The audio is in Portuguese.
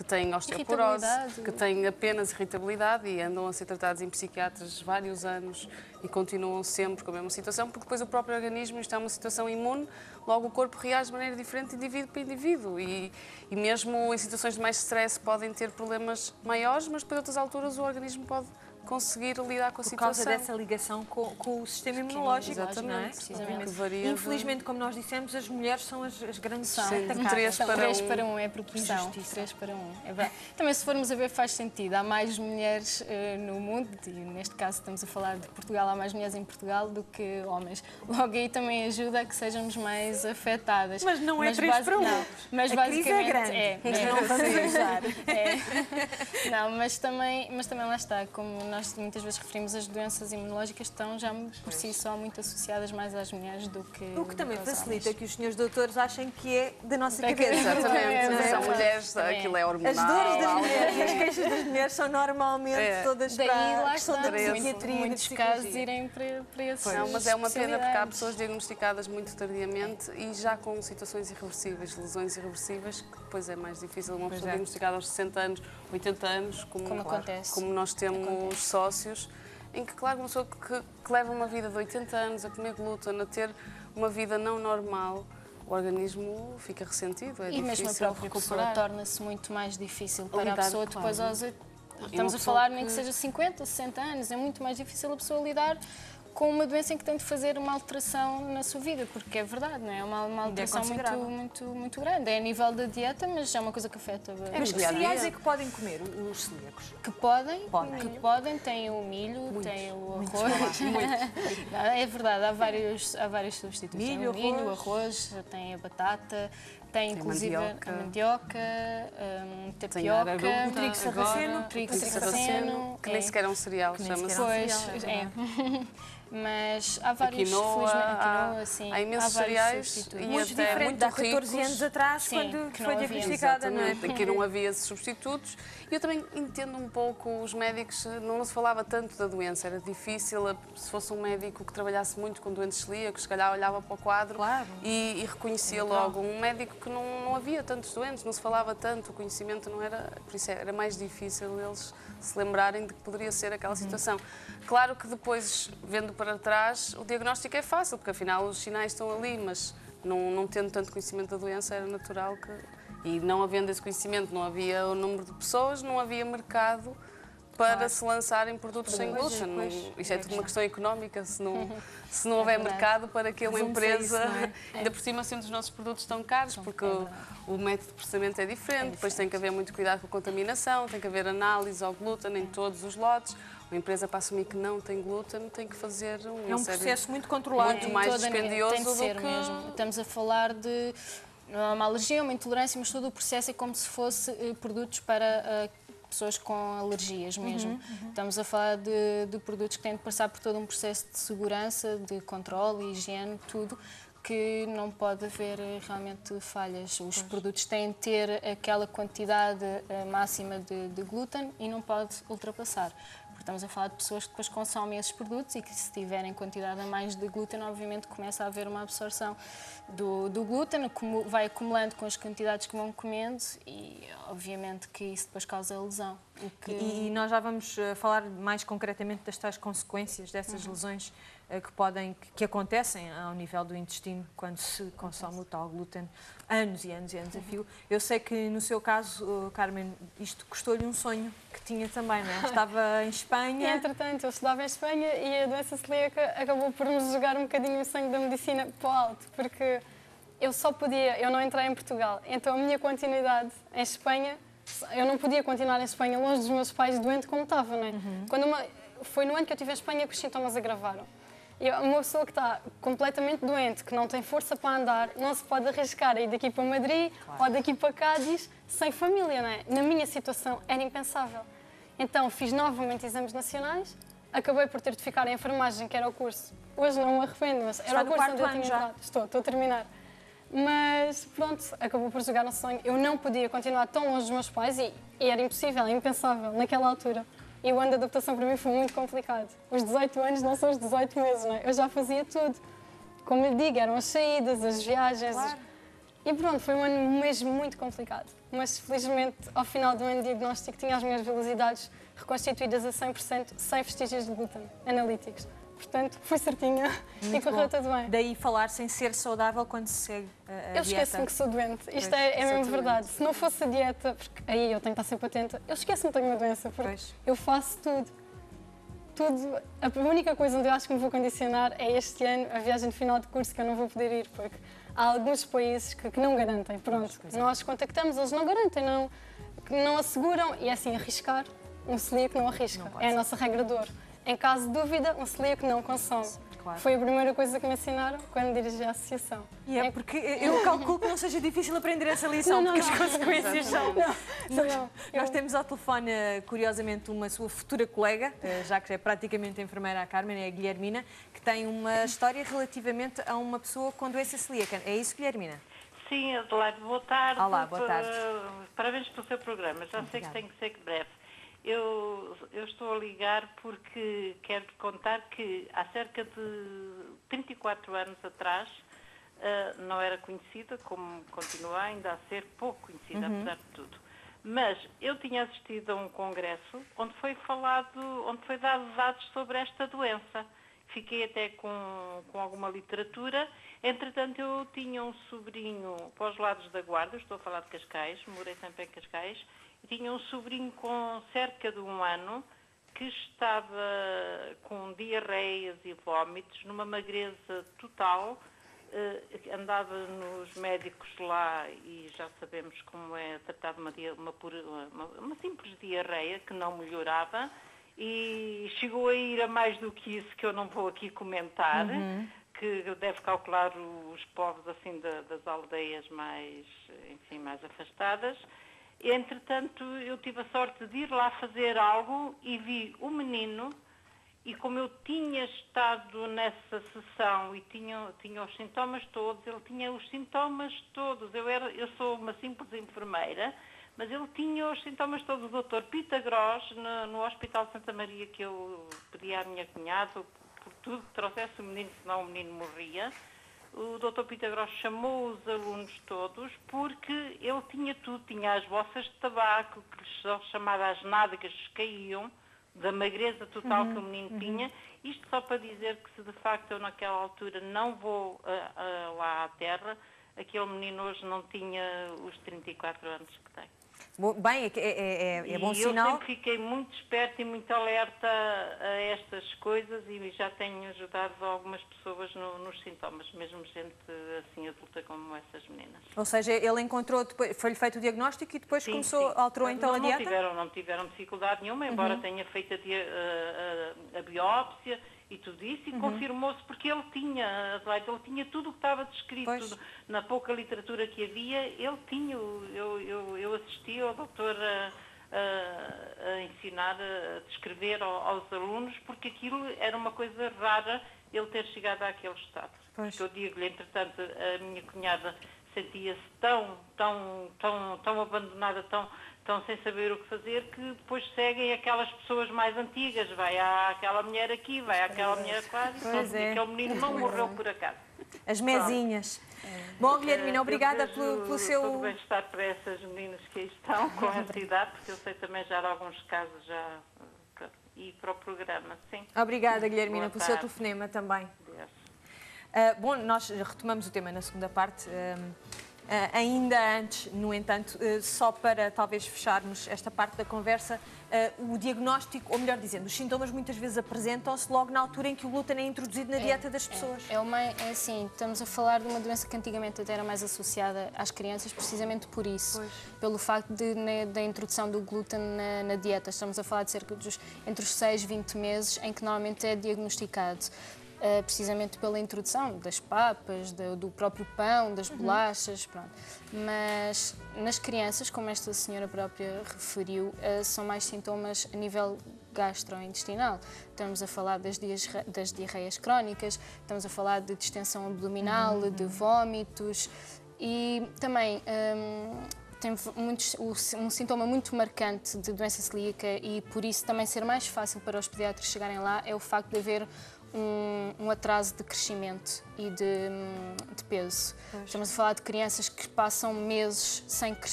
que têm osteoporose, que têm apenas irritabilidade e andam a ser tratados em psiquiatras vários anos e continuam sempre com a mesma situação, porque depois o próprio organismo, isto é uma situação imune, logo o corpo reage de maneira diferente de indivíduo para indivíduo e mesmo em situações de mais stress podem ter problemas maiores, mas depois, a outras alturas, o organismo pode conseguir lidar com a situação. Por causa dessa ligação com o sistema imunológico, exatamente, não é? Precisamente. Infelizmente, como nós dissemos, as mulheres são as grandes atacadas. 3 para 1 é proporção. 3 para 1, é verdade. Também, se formos a ver, faz sentido. Há mais mulheres no mundo, e neste caso estamos a falar de Portugal, há mais mulheres em Portugal do que homens. Logo aí também ajuda a que sejamos mais afetadas. Mas não é 3 para 1. Não, mas a crise é grande. Mas não vamos usar. Não, mas também lá está, como nós muitas vezes referimos, as doenças imunológicas estão já por si só muito associadas mais às mulheres do que o que também facilita homens. que os senhores doutores achem que é da nossa cabeça. Exatamente, são mulheres, aquilo é hormonal. As dores das mulheres e as queixas das mulheres são normalmente todas para a questão da psiquiatria. Muitos casos irem para esses. Não, mas é uma pena porque há pessoas diagnosticadas muito tardiamente e já com situações irreversíveis, lesões irreversíveis, que depois é mais difícil. Uma pessoa diagnosticada aos 60 anos, 80 anos, como nós temos sócios, em que, claro, uma pessoa que leva uma vida de 80 anos a comer glúten, a ter uma vida não normal, o organismo fica ressentido, é e difícil mesmo a própria recuperar. pessoa torna-se muito mais difícil para lidar, a pessoa depois aos... Estamos a falar nem que seja 50, 60 anos, é muito mais difícil a pessoa lidar com uma doença em que tem de fazer uma alteração na sua vida, porque é verdade, não é? Uma alteração muito grande. É a nível da dieta, mas é uma coisa que afeta. Mas que cereais é que podem comer os celíacos? Que podem, tem o milho, tem o arroz. Não, é verdade, há vários substitutos. Milho, tem o milho, o arroz, tem a batata, tem inclusive a mandioca, tapioca, o trigo sarraceno, que nem sequer é um cereal, chama-se. Pois, é. Mas há vários, felizmente, há imensos cereais e muito até diferente muito há 14 anos atrás, quando foi diagnosticada, não é? Aqui não havia substitutos. E eu também entendo um pouco os médicos, não se falava tanto da doença, era difícil, se fosse um médico que trabalhasse muito com doentes celíacos, se calhar olhava para o quadro e reconhecia logo. Um médico que não havia tantos doentes, não se falava tanto, o conhecimento não era, por isso era mais difícil eles se lembrarem de que poderia ser aquela situação. Claro que depois, vendo para trás, o diagnóstico é fácil, porque afinal os sinais estão ali, mas não tendo tanto conhecimento da doença, era natural que... E não havendo esse conhecimento, não havia o número de pessoas, não havia mercado para se lançarem produtos sem glúten. Isto é tudo uma questão económica, se não houver mercado para que uma empresa... Ainda por cima, sendo os nossos produtos tão caros, porque o método de processamento é diferente, depois tem que haver muito cuidado com a contaminação, tem que haver análise ao glúten em todos os lotes. Uma empresa, para assumir que não tem glúten, tem que fazer é um processo muito controlado, muito mais dispendioso tem de ser do que... mesmo. Estamos a falar de uma alergia, uma intolerância, mas todo o processo é como se fosse produtos para pessoas com alergias mesmo. Estamos a falar de produtos que têm de passar por todo um processo de segurança, de controle, higiene, tudo, que não pode haver realmente falhas. Os produtos têm de ter aquela quantidade máxima de glúten e não pode ultrapassar. Estamos a falar de pessoas que depois consomem esses produtos e que, se tiverem quantidade a mais de glúten, obviamente começa a haver uma absorção do glúten, vai acumulando com as quantidades que vão comendo e, obviamente, que isso depois causa lesão. E nós já vamos falar mais concretamente das tais consequências dessas lesões que acontecem ao nível do intestino quando se consome o tal glúten anos e anos a fio. Eu sei que no seu caso, Carmen, isto custou-lhe um sonho que tinha também, não é? Estava em Espanha... E, entretanto, eu estudava em Espanha e a doença celíaca acabou por nos jogar um bocadinho o sangue da medicina para o alto, porque eu não entrei em Portugal, então a minha continuidade em Espanha, eu não podia continuar em Espanha longe dos meus pais doente como estava, não é? Foi no ano que eu estive em Espanha que os sintomas agravaram. E uma pessoa que está completamente doente, que não tem força para andar, não se pode arriscar a ir daqui para Madrid ou daqui para Cádiz sem família, não é? Na minha situação era impensável. Então fiz novamente exames nacionais, acabei por ter de ficar em enfermagem, que era o curso. Hoje não me arrependo, mas era o curso onde eu tinha entrado. Estou a terminar. Mas pronto, acabou por jogar um sonho. Eu não podia continuar tão longe dos meus pais e era impossível, impensável naquela altura. E o ano de adaptação para mim foi muito complicado. Os 18 anos não são os 18 meses, não é? Eu já fazia tudo. Como lhe digo, eram as saídas, as viagens. E pronto, foi um ano mesmo muito complicado. Mas felizmente, ao final do ano de diagnóstico, tinha as minhas velocidades reconstituídas a 100%, sem vestígios de glúten analíticos. Portanto, foi certinha e correu tudo bem. Daí falar sem ser saudável quando se segue a dieta. Eu esqueço-me que sou doente. Isto é mesmo verdade. Se não fosse a dieta, porque aí eu tenho que estar sempre atenta, eu esqueço-me que tenho uma doença, porque eu faço tudo. A única coisa onde eu acho que me vou condicionar é este ano, a viagem de final de curso, que eu não vou poder ir, porque há alguns países que não garantem. Pronto, nós contactamos, eles não garantem, não asseguram, e é assim, arriscar, um celíaco não arrisca. É a nossa regra de ouro. Em caso de dúvida, um celíaco não consome. Claro. Foi a primeira coisa que me ensinaram quando dirigi a associação. E é porque eu calculo que não seja difícil aprender essa lição, porque as consequências são... Nós temos ao telefone, curiosamente, uma sua futura colega, já que é praticamente enfermeira, a Carmen, é a Guilhermina, que tem uma história relativamente a uma pessoa com doença celíaca. É isso, Guilhermina? Sim, Adelaide, boa tarde. Olá, boa tarde. Parabéns pelo seu programa. Já sei que tem que ser breve. Eu estou a ligar porque quero contar que há cerca de 34 anos atrás não era conhecida, como continua ainda a ser pouco conhecida, apesar de tudo. Mas eu tinha assistido a um congresso onde foi dado dados sobre esta doença. Fiquei até com alguma literatura. Entretanto, eu tinha um sobrinho para os lados da Guarda, estou a falar de Cascais, morei sempre em Cascais, e tinha um sobrinho com cerca de 1 ano que estava com diarreias e vómitos, numa magreza total, andava nos médicos lá e já sabemos como é tratar uma simples diarreia que não melhorava, e chegou a ir a mais do que isso, que eu não vou aqui comentar, que deve calcular os povos assim das aldeias mais afastadas. Entretanto, eu tive a sorte de ir lá fazer algo e vi o menino, e como eu tinha estado nessa sessão e tinha os sintomas todos, ele tinha os sintomas todos. Eu sou uma simples enfermeira, mas ele tinha os sintomas todos. O Dr. Pita Gross, no Hospital de Santa Maria, que eu pedi à minha cunhada, por tudo que trouxesse o menino, senão o menino morria. O Dr. Pita Gross chamou os alunos todos porque ele tinha tudo. Tinha as bolsas de tabaco, que lhes são chamadas as nádegas, caíam, da magreza total que o menino tinha. Isto só para dizer que se de facto eu naquela altura não vou lá à terra, aquele menino hoje não tinha os 34 anos que tem. Bem, é bom sinal. Eu sempre fiquei muito esperta e muito alerta a estas coisas e já tenho ajudado algumas pessoas nos sintomas, mesmo gente assim adulta como essas meninas. Ou seja, ele encontrou, foi-lhe feito o diagnóstico e depois alterou então a dieta? Não tiveram dificuldade nenhuma, embora tenha feito a biópsia e tudo isso, e confirmou-se porque ele tinha tudo o que estava descrito, tudo, na pouca literatura que havia, ele tinha. Eu assisti ao doutor a ensinar, a descrever aos alunos, porque aquilo era uma coisa rara, ele ter chegado àquele estado. Porque eu digo-lhe, entretanto, a minha cunhada sentia-se tão abandonada, tão sem saber o que fazer, que depois seguem aquelas pessoas mais antigas. Vai àquela mulher aqui, vai àquela mulher lá, e aquele menino não morreu por acaso. As mesinhas. Bom, Guilhermina, obrigada pelo seu... Todo bem-estar para essas meninas que aí estão, com essa idade, porque eu sei também já de alguns casos e para o programa, sim. Obrigada, Guilhermina, pelo seu telefonema também. Bom, nós retomamos o tema na segunda parte. Ainda antes, no entanto, só para talvez fecharmos esta parte da conversa, o diagnóstico, ou melhor dizendo, os sintomas muitas vezes apresentam-se logo na altura em que o glúten é introduzido na dieta das pessoas. Assim, estamos a falar de uma doença que antigamente até era mais associada às crianças, precisamente por isso, pelo facto da introdução do glúten na dieta. Estamos a falar de cerca entre os 6 e 20 meses em que normalmente é diagnosticado. Precisamente pela introdução das papas, do próprio pão, das bolachas, pronto. Mas nas crianças, como esta senhora própria referiu, são mais sintomas a nível gastrointestinal. Estamos a falar das diarreias crónicas, estamos a falar de distensão abdominal, de vómitos e também tem um sintoma muito marcante de doença celíaca, e por isso também ser mais fácil para os pediatras chegarem lá é o facto de haver um atraso de crescimento e de peso. Estamos a falar de crianças que passam meses sem crescer.